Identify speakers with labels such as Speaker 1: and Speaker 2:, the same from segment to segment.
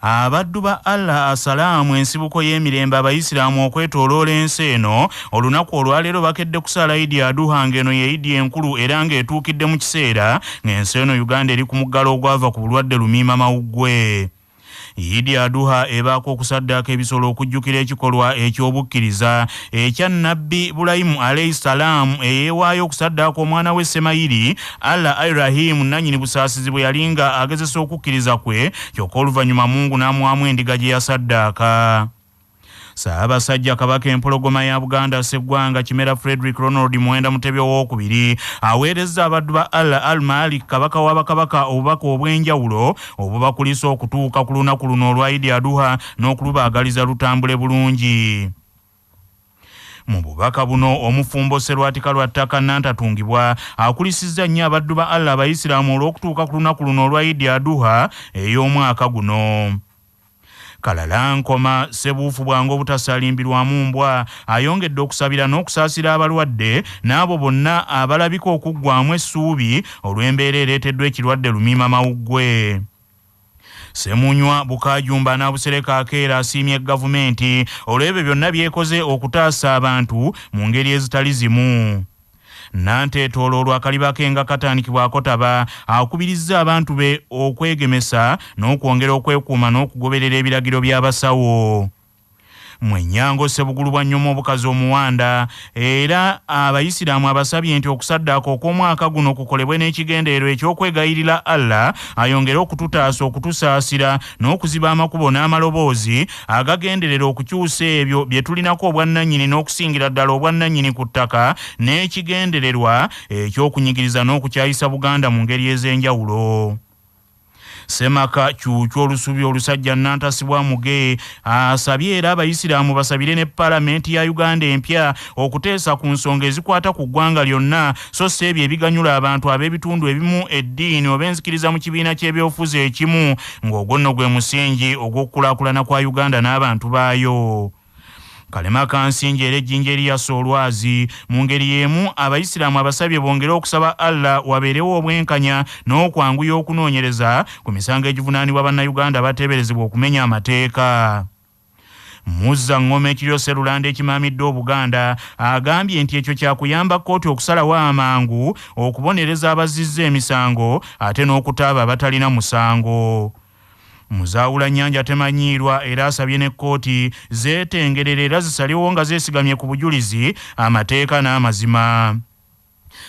Speaker 1: Abaddu ba Allah Abasilamu ensibuko y'emirembe Abayisilamu okwetooloola ensi eno olunaku olwaleero bakedde kusala Idi Adha ng'eno ye Idi enkulu era ng'etuukidde mu kiseera ng'ensi eno Uganda eri ku muggalo ogwava ku bulwadde lumiima mawuggwe. Idi Adha ebaako okusaddaaka ebisolo okujjukira ekikolwa ekyobukkiriza ekya Nabbi Ibulayimu alayhi salaamu eyeewaayo okusaddaaka omwana we Semayiri Allah Ibrahim nannyini busaasizi bwe yali nga agezesa okukkiriza kwe kyokka oluvannyuma Mungu n'amuwamu endiga gye yasaddaaka. Ssaabasajja Kabaka empologoma ya Buganda Sseggwanga Kimera Frederick Ronald Muwenda Mutebi owookubiri aweerezza abaddu ba Allah al-Malik Kabaka w'Abakabaka obubaka obw'enjawulo obubakulisa okutuuka ku lunaku luno olwa Idi Adha n'okulubaagaliza lutambule bulungi. Mu bubaka buno omufumbo Sserwatika lwa ttaka Nantatungibwa akulisizza nnyo abaddu ba Allah Abayisiraamu olw'okutuuka ku lunaku luno olwa Idi Adha ey'omwaka guno. Kalala Nkoma Ssebuufu bwangu obutasalimbirwamu mbwa ayongedde okusabira n'okusaasira abalwadde n'abo bonna abalabika okuggwamu essuubi olw'embeera ereeteddwa ekirwadde lumiima mawuggwe. Semunywa Bukajumba n'Abusereka Akeera asiimye gavumenti olw'ebyo byonna byekoze okutaasa abantu mu ngeri ezitali zimu. Nanteetoolo akaliba ke nga katandikibwako taba akubirizza abantu be okwegemesa n'okwongera okwekuuma n'okugoberera ebiragiro by'abasawo. Mwenyango Ssebugulu bwa Nnyoma obukazi omuwanda era Abayisiraamu abasabye nti okusaddaaka okw'omwaka guno kukolebwe n'ekigendeerero eky'okwegayirira Allah ayongere okututaasa okutusaasira n'okuziba amakubo n'amaloboozi agagenderera okukyusa ebyo bye tulinako obwannannyini n'okusingira ddala obwannannyini ku ttaka n'ekigendererwa ekyokunyigiriza n'okukyayisa Buganda mu ngeri ez'enjawulo. Semaka Kyukyu olusubi olusajja Nantasibwa Muge asabye era Abayisiraamu basabire ne Paalamenti ya Uganda empya okuteesa ku nsonga ezikwata ku ggwanga lyonna so si ebyo ebiganyula abantu ab'ebitundu ebimu eddiini oba enzikiriza mu kibiina ky'ebyobufuzi ekimu ng'ogwo nno gwe musingi ogw'okukulaakulana kwa Uganda n'abantu baayo. Kalema Kansingi era ejjinja eriyasa olwazi mu ngeri y'emu Abayisiraamu abasabye bongere okusaba Allah wabeerewo obwenkanya n'okwanguya okunoonyereza ku misango egivunaanibwa bannayuganda bateeberezebwa okumenya amateeka. Muzza Ngoma ekiryo Sserulanda ekimaamidde Obuganda agambye nti ekyo kyakuyamba kkooti okusalawo amangu okubonereza abazizza emisango ate n'okutaaba abatalina musango. Muzaawula Nnyanja temanyiirwa era asabye ne kkooti zeetengerera era zisalewo nga zeesigamye ku bujulizi amateeka n'amazima.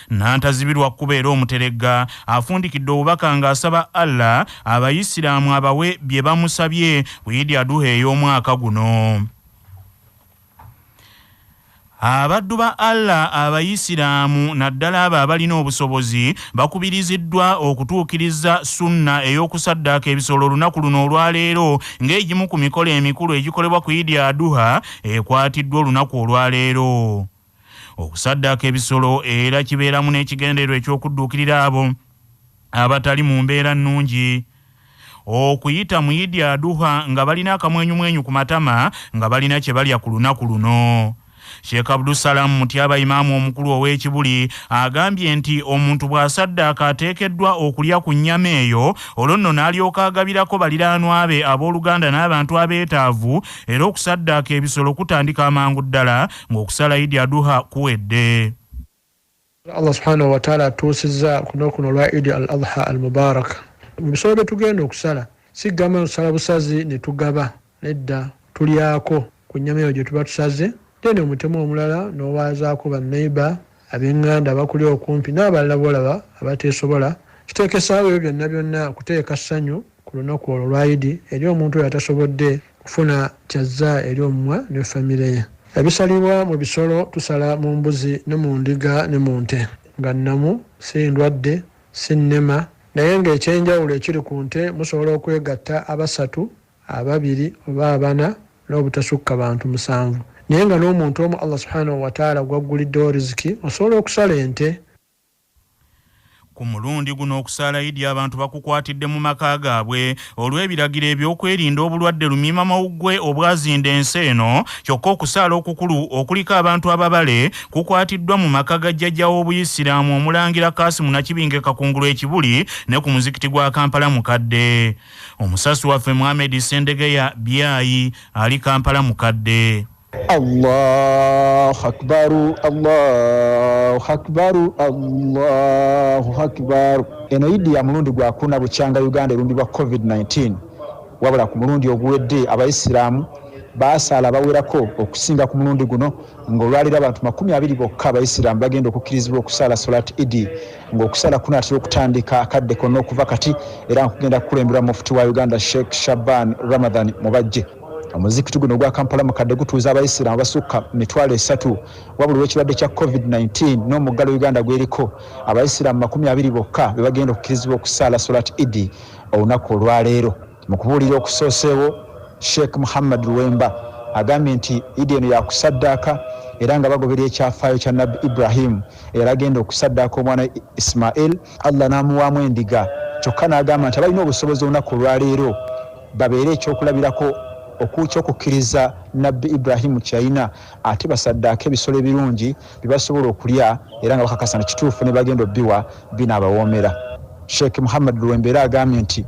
Speaker 1: Nantazibirwa kkuba era omuteregga afundikidde obubaka ng'asaba Allah Abayisiraamu abawe bye bamusabye ku Idi Adha ey'omwaka guno. Abaddu ba Allah Abayisiraamu naddala abo abalina obusobozi bakubiriziddwa okutuukiriza sunna ey'okusaddaaka ebisolo olunaku luno olwaleero ng'egimu ku mikolo emikulu egikolebwa ku Idi Adha ekwatiddwa olunaku olwaleero. Okusaddaaka ebisolo era kibeeramu n'ekigendeerwa eky'okudduukirira abo abatali mu mbeera nnungi. Okuyita mu Idi Adha nga balina akamwenyumwenyu ku matama nga balina kye balya ku lunaku luno. Sheikh Abdusalamu Mutyaba Imaamu omukulu ow'ekibuli agambye nti omuntu bw'asaddaaka ateekeddwa okulya ku nnyama eyo olwo nno n'alyoka agabirako baliraanwa be abooluganda n'abantu abeetaavu era okusaddaaka ebisolo kutandika amangu ddala ng'okusala Idi Adha kuwedde.
Speaker 2: Allah subhanahu wa ta'ala atuusizza kuno lwa Idi al-Adha al-Mubarak. Mu bisolo bye tugenda okusala si gamba tusala busazi ne tugaba nedda tulyako ku nnyama eyo gye tuba tusaze. Tene omutemu omulala n'owaazaako banneiba ab'enganda abakuli okumpi n'abalala bolaba abateesobola kiteekesaawo ebyo byonna byonna kuteeka ssanyu ku lunaku olwo lwa Idi eri omuntu oyo atasobodde kufuna kyazza eri omumwa ne famire ye. Ebisalibwa mu bisolo tusala mu mbuzi ne mu ndiga ne mu nte nga nnamu si ndwadde si nnema naye ng'ekyenjawulo ekiri ku nte musobola okwegatta abasatu ababiri oba abana n'obutasukka bantu 7. Naye nga n'omuntu omu Allah subhanahu wa ta'ala gwagguliddewo riziki osobola okusala ente.
Speaker 1: Ku mulundi guno Okusala Idi abantu bakukwatidde mu maka gaabwe olw'ebiragiro ebyokwerinda obulwadde lumiima mawuggwe obwazinda ensi eno. Kyokka okusaala okukulu okuliko abantu ababale kukwatiddwa mu maka ga jjajja w'Obuyisiraamu Omulangira Kasimu Nakibinge Kakungulu Ekibuli ne ku muzikiti gwa Kampala Mukadde. Omusasi waffe Mohamed Sendegeya Byayi ali Kampala Mukadde.
Speaker 3: Allahu akbaru, Allahu akbaru, Allahu akbaru. Eno Idi ya mulundi gwa kuna bukyanga Uganda erumbibwa COVID-19. Wabula ku mulundi oguwedde Abayisiraamu baasala bawerako okusinga ku mulundi guno ng'olwalira abantu 20 bokka Abayisiraamu bagenda okukkirizibwa okusala Solat Idi ng'okusala kuno atera okutandika akadde konna okuva kati era nkugenda kukulemberwa Mufti wa Uganda Sheikh Shaban Ramadan Mubajje. Omuzikiti guno gwa Kampala Mukadde gutuuza Abayisiraamu basukka 300 wabula olw'ekirwadde kya COVID-19 n'omuggalo Uganda gweriko Abayisiraamu 20 bokka be bagenda okukkirizibwa okusala Solat Idi olunaku olwaleero. Mu kubuulira okusooseewo Sheikh Muhammad Luwemba agambye nti Idi eno yakusaddaaka era nga bagoberera ekyafaayo kya Nabbi Ibrahim era agenda okusaddaaka omwana Ismail Allah n'amuwaamu endiga kyokka n'agamba nti abalina obusobozi olunaku olwaleero babeere ekyokulabirako okukkiriza Nabbi Ibrahim kyayina ate basaddaaka ebisolo ebirungi bibasobola okulya era nga bakakasa ne kituufu ne bagenda obbiwa binaabawoomera. Sheikh Muhammad Luwemba era agambye nti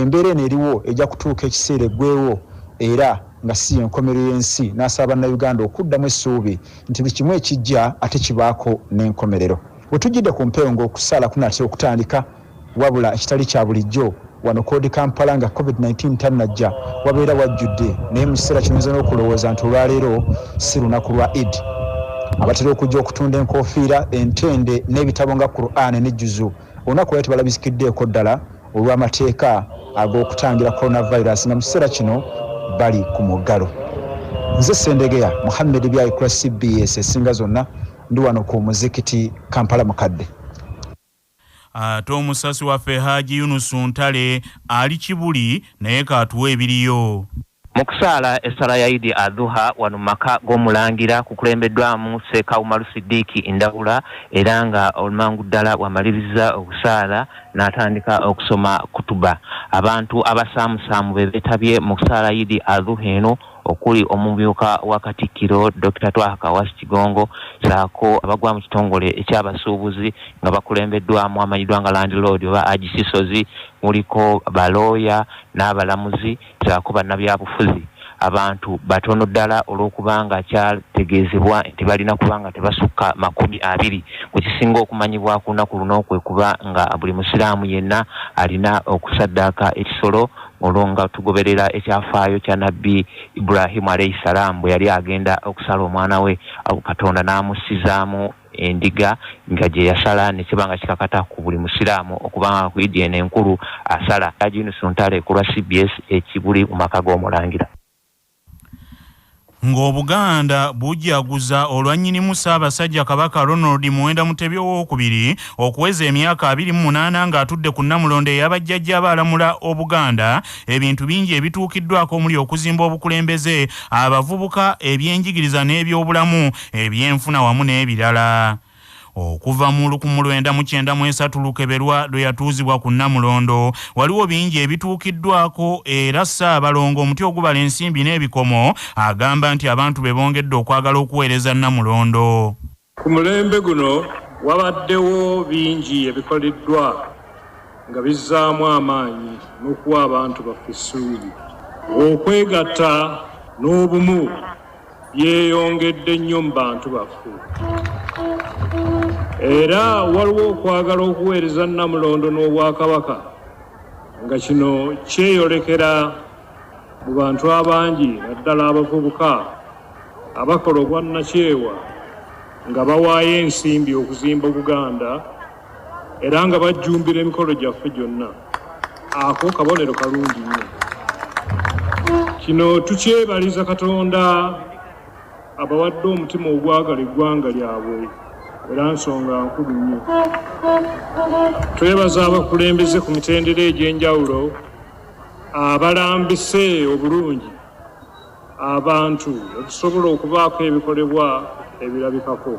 Speaker 3: embeera eno eriwo ejja kutuuka ekiseera eggwewo era nga si enkomerero y'ensi n'asaba Bannayuganda okuddamu essuubi nti buli kimu ekijja ate kibaako n'enkomerero. Bwe tujjidde ku mpeewo ng'okusala kunatera okutandika wabula ekitali kya bulijjo wano koodi Kampala nga COVID-19 tannajja wabeera wajjudde naye mu kiseera kino nze n'okulowooza nti olwaleero si lunaku lwa Idi. Abatera okujja okutunda enkoofiira entende n'ebitabo nga Qur'an ne Juzu olunaku lwali tebalabisikiddeko ddala olw'amateeka ag'okutangira coronavirus nga mu kiseera kino bali ku muggalo. Nze Sendegeya Muhammad Byayi ku CBS esinga zonna ndi wano ku muzikiti Kampala Mukadde.
Speaker 1: Ate omusasi waffe Haji Yunusu Ntale ali Kibuli naye kaatuwa ebiriyo.
Speaker 4: Mukusala esala ya Idi Adha wano maka g'Omulangira kukulembeddwamu Seeka Umaru Siddiiki Indabula era nga olumangu ddala wamaliriza okusala n'atandika okusoma kutuba. Abantu abasaamusaamu be beetabye mu kusala Idi Adha eno okuli omumyuka wa Katikkiro Dr. Twahaka Kigongo saako abagwa mu kitongole ekyabasuubuzi nga bakulembeddwamu amanyiddwa nga Landlord oba Agisisozi muliko balooya n'abalamuzi saako bannabyabufuzi. Abantu batono ddala olw'okubanga kyategeezebwa nti balina kubanga tebasukka 20 ku kisinga okumanyibwa ku lunaku luno kwe kuba nga buli musiraamu yenna alina okusaddaaka ekisolo olonga tugoberera ekyafaayo kya Nabbi Ibrahim alayhi salam bwe yali agenda okusala omwana we Katonda n'amussizaamu endiga nga gye yasala ne kibanga kikakata ku buli musiraamu okubanga ku Idi eno enkulu asala. Haji Yunusu Ntale ku lwa CBS Ekibuli mu maka g'Omulangira.
Speaker 1: Ng'Obuganda bujaguza olwannyinimu Ssaabasajja Kabaka Ronald Muwenda Mutebi II okuweza emyaka 28 ng'atudde ku Namulondo ey'abajjajja abalamula Obuganda, ebintu bingi ebituukiddwako omuli okuzimba obukulembeze, abavubuka, ebyenjigiriza n'ebyobulamu, ebyenfuna wamu n'ebirala. Okuva mu 1993 Lukeberwa lwe yatuuzibwa ku Namulondo waliwo bingi ebituukiddwako era Ssaabalongo omuti ogubala ensimbi n'ebikomo agamba nti abantu be bongedde okwagala okuweereza Namulondo.
Speaker 5: Ku mulembe guno wabaddewo bingi ebikoleddwa nga bizzaamu amaanyi n'okuwa abantu baffe essuubi. Okwegatta n'obumu byeyongedde nnyo mu bantu baffe. Era waliwo okwagala okuweereza Namulondo n'Obwakabaka nga kino kyeyolekera mu bantu abangi naddala abavubuka abakola obwannakyewa nga bawaayo ensimbi okuzimba Buganda era nga bajjumbira emikolo gyaffe gyonna. Ako kabonero kalungi nnyo. Kino tukyebaliza Katonda abawadde omutima ogwagala eggwanga lyabwe era nsonga nkulu nnyo. Twebaza abakulembeze ku mitendera egy'enjawulo abalambise obulungi abantu okusobola okubaako ebikolebwa ebirabikako.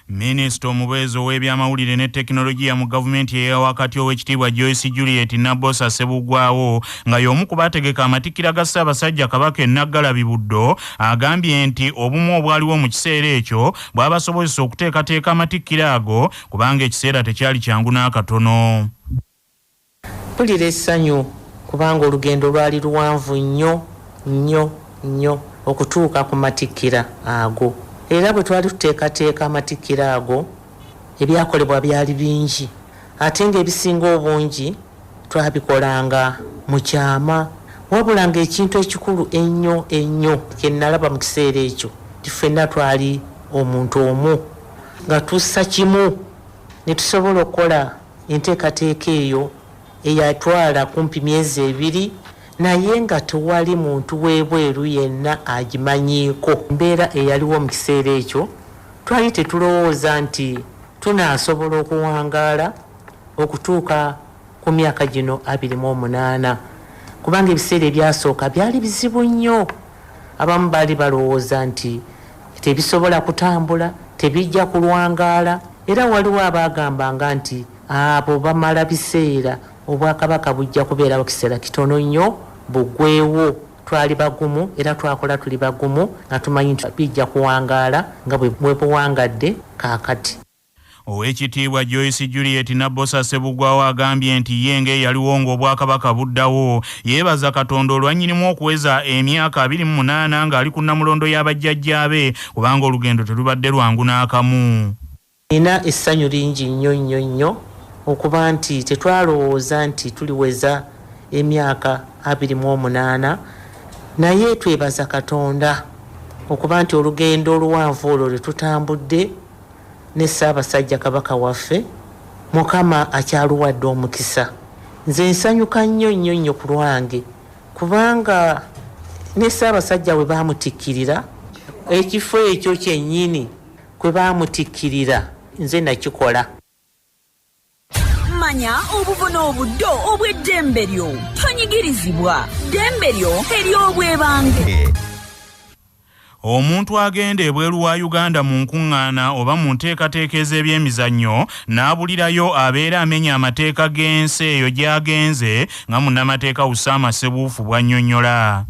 Speaker 1: Minisita omubwezo w'ebyamawulire ne tekinologiya mu gavumenti eya wakati ow'ekitiibwa Joyce Juliet Nabbosa Ssebugwawo nga y'omu ku baategeka amatikkira ga Ssaabasajja Kabaka e Naggalabi Buddo agambye nti obumu obwaliwo mu kiseera ekyo bwabasobozesa okuteekateeka amatikkira ago kubanga ekiseera tekyali kyangu n'akatono.
Speaker 6: Mpulira essanyu kubanga olugendo lwali luwanvu nnyo okutuuka ku matikkira ago. Era bwe twali tuteekateeka amatikkira ago ebyakolebwa byali bingi ate ng'ebisinga obungi twabikolanga mu kyama wabula ng'ekintu ekikulu ennyo kye nalaba mu kiseera ekyo nti ffenna twali omuntu omu nga tussa kimu ne tusobola okukola enteekateeka eyo eyatwala kumpi myezi 2 naye nga tewali muntu w'ebweru yenna agimanyiiko. Embeera eyaliwo mu kiseera ekyo twali tetulowooza nti tunaasobola okuwangaala okutuuka ku myaka gino 28 kubanga ebiseera ebyasooka byali bizibu nnyo. Abamu baali balowooza nti tebisobola kutambula, tebijja kulwangaala, era waliwo abaagambanga nti abo bamala biseera obwakabaka bujja kubeerawo kiseera kitono nnyo bugwewo. Twali bagumu era twakola tuli bagumu nga tumanyi nti bijja kuwangaala nga bwe buwangadde kaakati.
Speaker 1: Ow'ekitiibwa Joyce Juliet Nabbosa Ssebugwawo agambye nti ye ng'eyaliwo ng'obwakabaka buddawo yeebaza Katonda olwannyinimu okuweza emyaka 28 ng'ali ku nnamulondo y'abajjajjaabe kubanga olugendo terubadde lwangu n'akamu.
Speaker 6: Nina essanyu lingi nnyo okuba nti tetwalowooza nti tuliweza emyaka 28 naye twebaza Katonda okuba nti olugendo oluwanvu olwo lwe tutambudde ne Ssaabasajja Kabaka waffe Mukama akyaluwadde omukisa. Nze nsanyuka nnyo ku lwange kubanga ne Ssaabasajja we baamutikkirira ekifo ekyo kyennyini kwe baamutikkirira nze nakikola.
Speaker 7: Manya obuvuna obuddo obw'eddembe lyo tonyigirizibwa ddembe lyo ery'obwebange.
Speaker 1: Omuntu agenda ebweru wa Uganda mu nkuŋŋaana oba mu nteekateeka ez'ebyemizannyo n'abulirayo abeera amenya amateeka g'ensi eyo gy'agenze nga munnamateeka Usaama Ssebuufu bw'annyonnyola.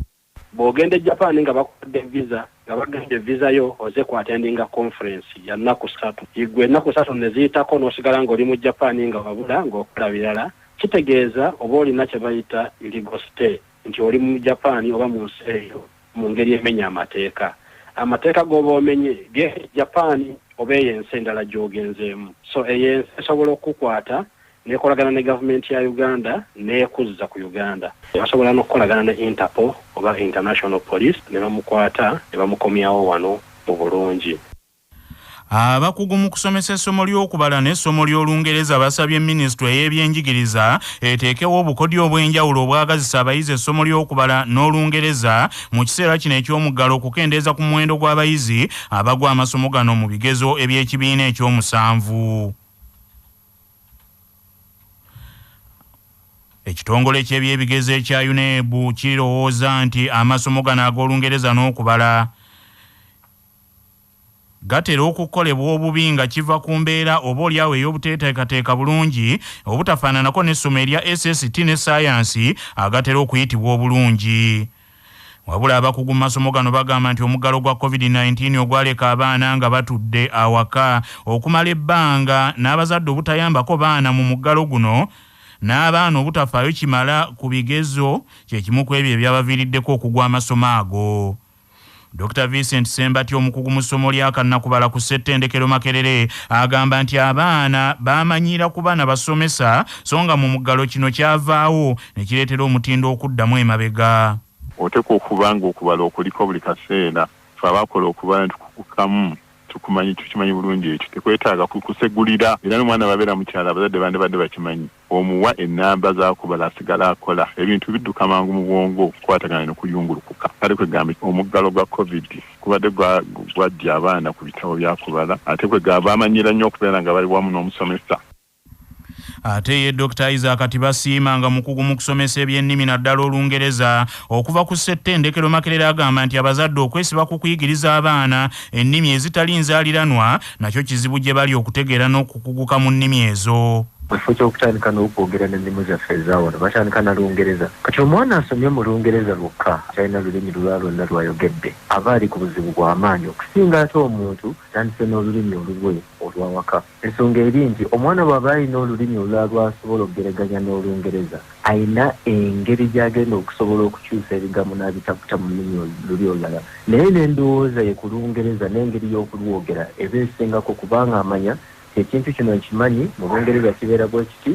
Speaker 8: Bw'ogenda e Japan nga bakudde visa nga bagenda visa yo oze ku attendinga conference ya nnaku 3 igwe ennaku 3 ne ziyitako n'osigala ng'oli mu Japan nga wabula ng'okola birala kitegeeza oba olina kye bayita illegal stay nti oli mu Japan oba mu nsi eyo mu ngeri emenya amateeka. Amateeka g'oba omenye ge Japan oba eyensi endala gy'ogenzeemu. So eyensi esobola okukwata nekolagana ne gavumenti ya Uganda neekuzza ku Uganda. Basobola n'okukolagana ne Interpol oba International Police ne bamukwata ne bamukomyawo wano mu bulungi.
Speaker 1: Abakugu mu kusomesa essomo ly'okubala n'essomo ly'Olungereza basabye Minisitule y'ebyenjigiriza eteekewo obukodyo obw'enjawulo obwagazisa abayizi essomo ly'okubala n'Olungereza mu kiseera kino eky'omuggalo okukendeeza ku muwendo gw'abayizi abagwa amasomo gano mu bigezo eby'ekibiina ekyomusanvu. Ekitongole ky'ebyebigezo ekya UNEB kirowooza nti amasomo gano ag'Olungereza n'okubala gatera okukolebwa obubi nga kiva ku mbeera oba olyawo ey'obuteeteekateeka bulungi obutafaananako n'essomo erya SST ne sayansi agatera okuyitibwa obulungi. Wabula abakugu mu masomo gano bagamba nti omuggalo gwa COVID-19 ogwaleka abaana nga batudde awaka okumala ebbanga n'abazadde obutayambako baana mu muggalo guno n'abaana obutafaayo kimala ku bigezo kye kimu ku ebyo ebyabaviiriddeko okugwa amasomo ago. Dr. Vincent Sembati omukugu mu ssomo lya kannakubala ku Ssettendekero Makerere agamba nti abaana bamanyira ku baana basomesa so nga mu muggalo kino kyavaawo ne kireetera omutindo okuddamu emabega.
Speaker 9: Oteekwa okuba ng'okubala okuliko buli kaseera fe abakola okubala ntukukamu tukimanyi bulungi ekyo tekwetaaga kukusegulira era n'omwana babeera mukyala abazadde bandibadde bakimanyi omuwa ennamba zakubala asigala akola ebintu bidduka mangu mu bwongo kukwatagana n'okuyungulukuka kale kwegamba omuggalo gwa COVID kubadde gwaddya abaana ku bitabo byakubala ate kwegamba bamanyira nnyo okubeera nga bali wamu n'omusomesa.
Speaker 1: ate ye Dr. Isaac Tibasiima nga mukugu mu kusomesa ebyennimi naddala Olungereza okuva ku Ssettendekero Makerere agamba nti abazadde okwesiba ku kuyigiriza abaana ennimi ezitali nzaaliranwa nakyo kizibu gye bali okutegeera n'okukuguka mu nnimi ezo.
Speaker 10: Kifo ky'okutandika n'okwogera n'ennimu zaffe ezawano batandika na Lungereza. Kati omwana asomye mu Lungereza lwokka talina lulimi lulala lwonna lwayogedde aba ali ku buzibu bw'amaanyi okusinga ate omuntu atandise n'olulimi olulwe olwawaka. Ensonga eri nti omwana bw'aba alina olulimi olulala lw'asobola okugeraganya n'Olungereza ayina engeri gy'agenda okusobola okukyusa ebigambo n'abitaputa mu lulimi luli olulala. Naye n'endowooza ye ku Lungereza n'engeri y'okulwogera eba esingako kubanga amanya ekintu kino nkimanyi mu Lungereza kibeera bwe kiti.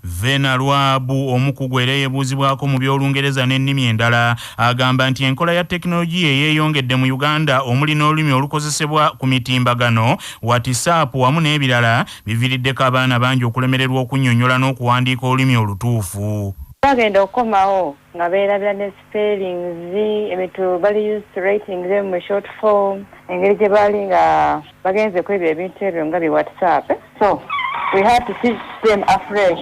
Speaker 1: Vena Lwabu omukugu era yeebuuzibwako mu by'Olungereza n'ennimi endala agamba nti enkola ya tekinologiya eyeeyongedde mu Uganda omuli n'olulimi olukozesebwa ku mitimbagano WhatsApp wamu n'ebirala biviiriddeko abaana bangi okulemererwa okunnyonnyola n'okuwandiika olulimi olutuufu.
Speaker 11: Bagenda okukomawo nga beerabira ne spellings ebintu bali used to writing them mu short form engeri gye baali nga bagenze ku ebyo ebintu ebyo nga bi WhatsApp. So we have to teach them afresh.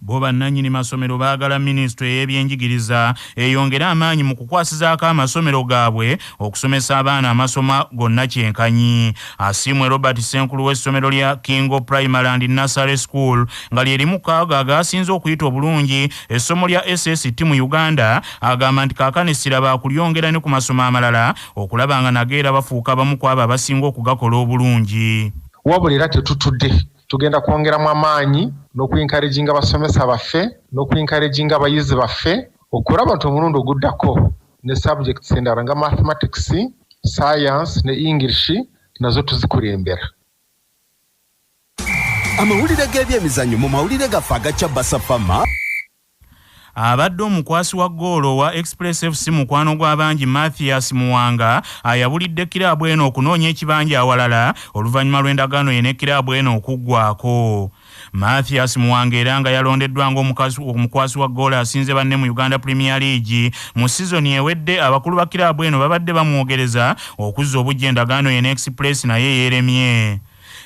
Speaker 1: Bo bannannyini masomero baagala minisitule y'ebyenjigiriza eyongera amaanyi mu kukwasizaako amasomero gaabwe okusomesa abaana amasoma gonna kyenkanyi. Asiimwe Robert Senkulu w'essomero lya Kingo Primary and Nursery School nga lyerimu kaaga agaasinze okuyita obulungi essomo lya SST mu Uganda agamba nti kaakano essira baakulyongera ne ku masomo amalala okulaba nga nageera bafuuka bamu ku abo abasinga okugakola obulungi.
Speaker 12: Wabula era tetutudde tugenda kwongeramu amaanyi n'okwencouraginga abasomesa baffe n'okwencouraginga abayizi baffe okulaba nti omulundi oguddako ne subjects endala nga mathematics, science ne English nazo tuzikulembera.
Speaker 13: Amawulire g'ebyemizannyo mu mawulire gaffe agaca Basafama.
Speaker 1: Abaddu omukwasi wa ggoolo wa Express FC mukwano gw'abangi Mathias Muwanga ayabulidde kiraabu eno okunoonya ekibanja awalala oluvannyuma lw'endagaano ye ne kiraabu eno okuggwako. Mathias Muwanga era nga yalondeddwa ng'omukwasi wa ggoolo asinze banne mu Uganda Premier League mu sizoni ewedde abakulu ba kiraabu eno babadde bamwogereza okuzza obujja endagaano ye ne Express naye yeeremye.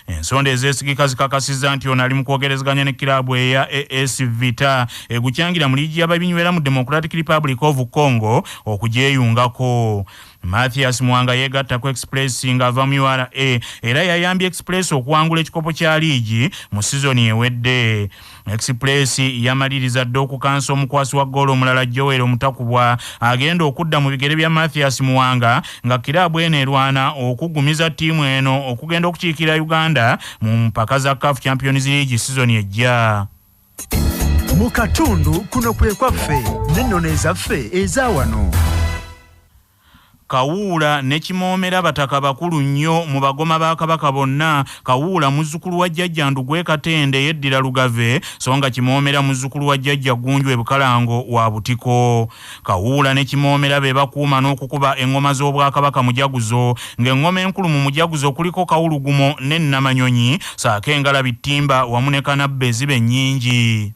Speaker 1: Ensonda ezeesigika zikakasizza nti ono ali mu kwogerezeganya ne kiraabu eya AS Vita egukyangira mu liigi y'ababinywera mu Democratic Republic of Congo okugyeyungako. Mathias Muwanga yeegatta ku Express ng'ava mu URA era yayambye Express okuwangula ekikopo kya liigi mu sizoni ewedde. Express yamaliriza dde okukansa omukwasi wa ggoolo omulala Joel Omutakubwa agenda okudda mu bigere bya Mathias Muwanga nga kiraabu eno erwana okugumiza ttiimu eno okugenda okukiikira Uganda mu mpaka za CAF Champions League sizoni ejja.
Speaker 14: Mu katundu kuno kwe kwaffe n'ennono ezaffe ezawano.
Speaker 1: Kawuula ne Kimoomera bataka bakulu nnyo mu bagoma ba Kabaka bonna. Kawuula muzzukulu wa jjajja Ndugwe Katende yeddira Lugave so nga Kimoomera muzzukulu wa jjajja Gunju e Bukalango wa Butiko. Kawuula ne Kimoomera be bakuuma n'okukuba engoma z'Obwakabaka mujaguzo ng'engoma enkulu mu mujaguzo kuliko Kawulugumo ne Namanyonyi saako Engalabi Ttimba wamu ne Kanabbe zibe nnyingi.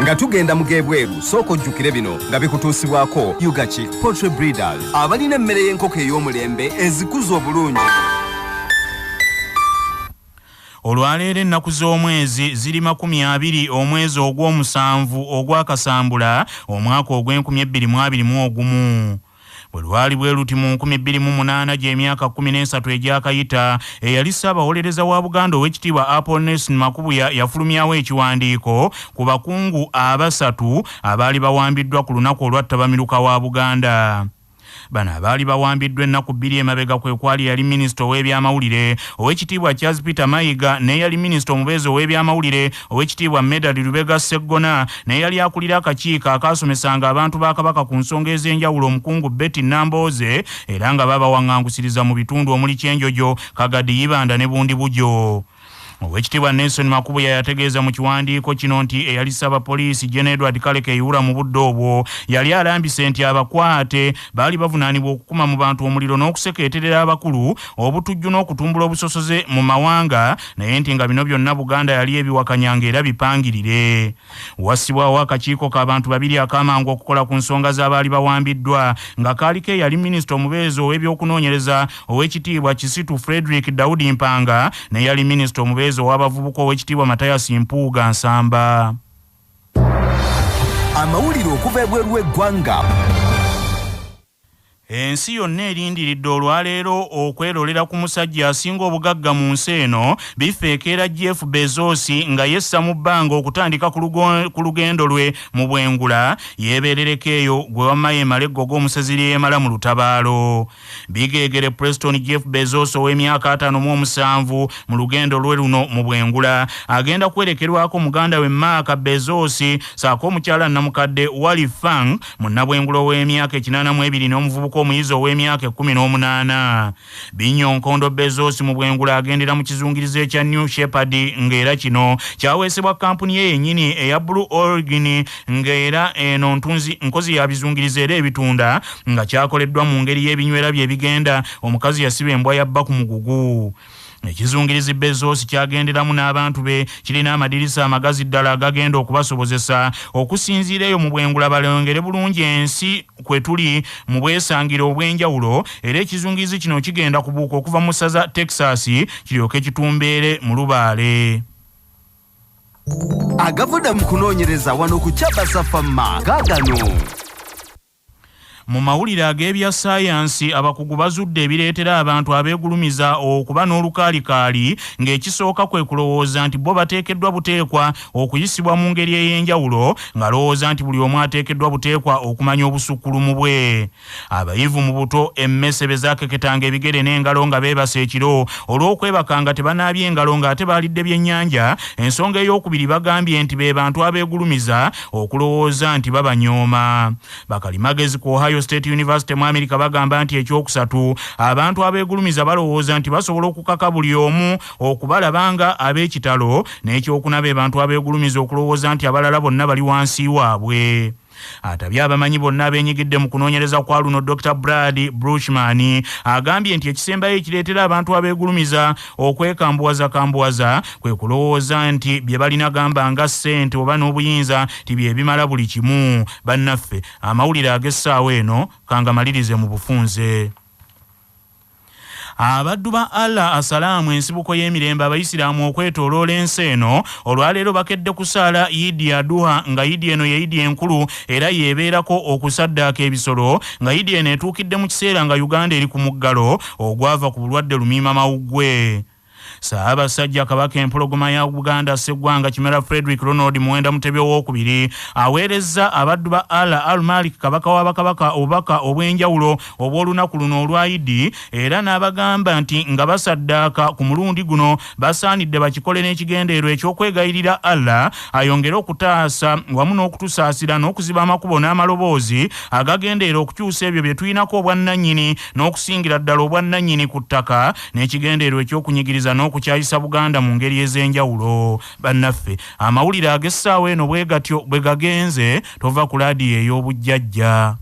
Speaker 13: Nga tugenda mu gebweru sooka ojjukire bino nga bikutuusibwako Yugachi Poultry Breeders abalina emmere y'enkoko ey'omulembe ezikuza obulungi.
Speaker 1: Olwaleero ennaku z'omwezi ziri 20 omwezi ogw'omusanvu ogwakasambula omwaka ogw'2021. Bwe lwali bwe luti mu 2008 gy'emyaka 13 egyakayita eyali Ssaabawolereza wa Buganda ow'ekitiibwa Apple Nelson Makubuya yafulumyawo ekiwandiiko ku bakungu abasatu abaali bawambiddwa ku lunaku olwattabamiruka wa Buganda. Bano abaali bawambiddwa ennaku 2 emabega kwe kwali yali minisita ow'ebyamawulire ow'ekitiibwa Charles Peter Mayiga ne yali minisita omubeezi ow'ebyamawulire ow'ekitiibwa Medali Lubega Sseggona ne yali akulira akakiiko akaasomesanga abantu ba Kabaka ku nsonga ez'enjawulo omukungu Betty Nambooze era nga babawaŋŋangusiriza mu bitundu omuli Kyenjojo, Kagadi, Ibanda ne Bundi Bujo. Owekitiibwa Nelson Makubuya yategeeza mu kiwandiiko kino nti eyali Ssaabapoliisi Gen. Edward Kaleke Ihura mu budde obwo yali alambise nti abakwate baali bavunaanibwa okukuma mu bantu omuliro n'okusekeeterera abakulu obutujju n'okutumbula obusosoze mu mawanga naye nti nga bino byonna Buganda yali ebiwakanyanga era bipangirire. Wassibwawo akakiiko k'abantu babiri akamangu okukola ku nsonga z'abaali bawambiddwa nga Kaleke yali minisita omubeezi ow'ebyokunoonyereza ow'ekitiibwa Kisitu Frederick Daudi Mpanga ne yali minisita omubeezi ow'abavubuka ow'ekitiibwa Matayasi Mpuuga Nsamba.
Speaker 13: Amawulire okuva ebweru w'eggwanga.
Speaker 1: Ensi yonna erindiridde olwaleero okwerolera ku musajja asinga obugagga mu nsi eno bifeekera Jeff Bezos nga yessa mu bbanga okutandika ku lugendo lwe mu bwengula yeeberereko eyo gwe wamma yeemala eggoga omusezi lyeyemala mu lutabaalo. Bigeegere Preston Jeff Bezos ow'emyaka 57 mu lugendo lwe luno mu bwengula agenda kwerekerwako muganda we Mark Bezos saako omukyala namukadde Wally Fang munnabwengula ow'emyaka 82 n'omuvubuka omuyizi ow'emyaka 18. Binyonkondo Bezos mu bwengula agendera mu kizungirizo ekya New Shepard ng'era kino kyaweesebwa kampuni ye yennyini eya Blue Origin ng'era eno nkozi ya bizungirizo era ebitunda nga kyakoleddwa mu ngeri y'ebinywera bye bigenda omukazi yasiba embwa yabba ku mugugu. Ekizungirizi Bezos kyagenderamu n'abantu be kirina amadirisa amagazi ddala agagenda okubasobozesa okusinziira eyo mu bwengula balengere bulungi ensi kwe tuli mu bwesangiro obw'enjawulo era ekizungirizi kino kigenda kubuuka okuva mu ssaza Texas kiryoke kitumbeere mu lubaale.
Speaker 13: Agavuda mu kunoonyereza wano ku Kyabasa Famma gaagano.
Speaker 1: Mu mawulire ag'ebya sayansi abakugu bazudde ebireetera abantu abeegulumiza okuba n'olukaalikaali ng'ekisooka kwe kulowooza nti bo bateekeddwa buteekwa okuyisibwa mu ngeri ey'enjawulo ng'alowooza nti buli omu ateekeddwa buteekwa okumanya obusukkulumu bwe. Abayivu mu buto emmese be zaakeketanga ebigere n'engalo nga beebasa ekiro olw'okwebaka nga tebanaabye engalo ng'ate baalidde byennyanja. Ensonga ey'okubiri bagambye nti be bantu abeegulumiza okulowooza nti babanyooma. Bakalimagezi ku Ohio State University mu America bagamba nti ekyokusatu abantu abeegulumiza balowooza nti basobola okukaka buli omu okubalabanga ab'ekitalo n'ekyokunaba abantu abeegulumiza okulowooza nti abalala bonna bali wansi waabwe. Atabya abamanyi bonna abeenyigidde mu kunoonyereza kwa luno Dr. Brad Bruchman agambye nti ekisembayo ekireetera abantu abeegulumiza okwekambuwaza kwe kulowooza nti bye balina gamba nga ssente oba n'obuyinza ti bye bimala buli kimu. Bannaffe amawulire ag'essaawa eno kangamalirize mu bufunze. Abaddu ba Abasilamu ensibuko y'emirembe abayisiraamu okwetooloola ensi eno olwaleero bakedde kusaala Idi Adha nga Idi eno ye Idi enkulu era yeebeerako okusaddaaka ebisolo nga Idi eno etuukidde mu kiseera nga Uganda eri ku muggalo ogwava ku bulwadde lumiima mawuggwe. Ssaabasajja Kabaka empologoma ya Buganda Sseggwanga Kimera Frederick Ronald Muwenda Mutebi owookubiri aweerezza abaddu ba Al-Malik Kabaka w'Abakabaka Obubaka obw'enjawulo obw'olunaku luno olwa Idi era n'abagamba nti nga basaddaaka ku mulundi guno basaanidde bakikole n'ekigendeerwa eky'okwegayirira Allah ayongere okutaasa wamu n'okutusaasira n'okuziba amakubo n'amaloboozi agagendeera okukyusa ebyo bye tulinako obwannannyini n'okusingira ddala obwannannyini ku ttaka n'ekigendeerwa ekyokunyigiriza n'okukyayisa Buganda mu ngeri ez'enjawulo. Bannaffe amawulire ag'essaawa eno bwe gatyo bwe gagenze tova ku laadiyo ey'obujjajja.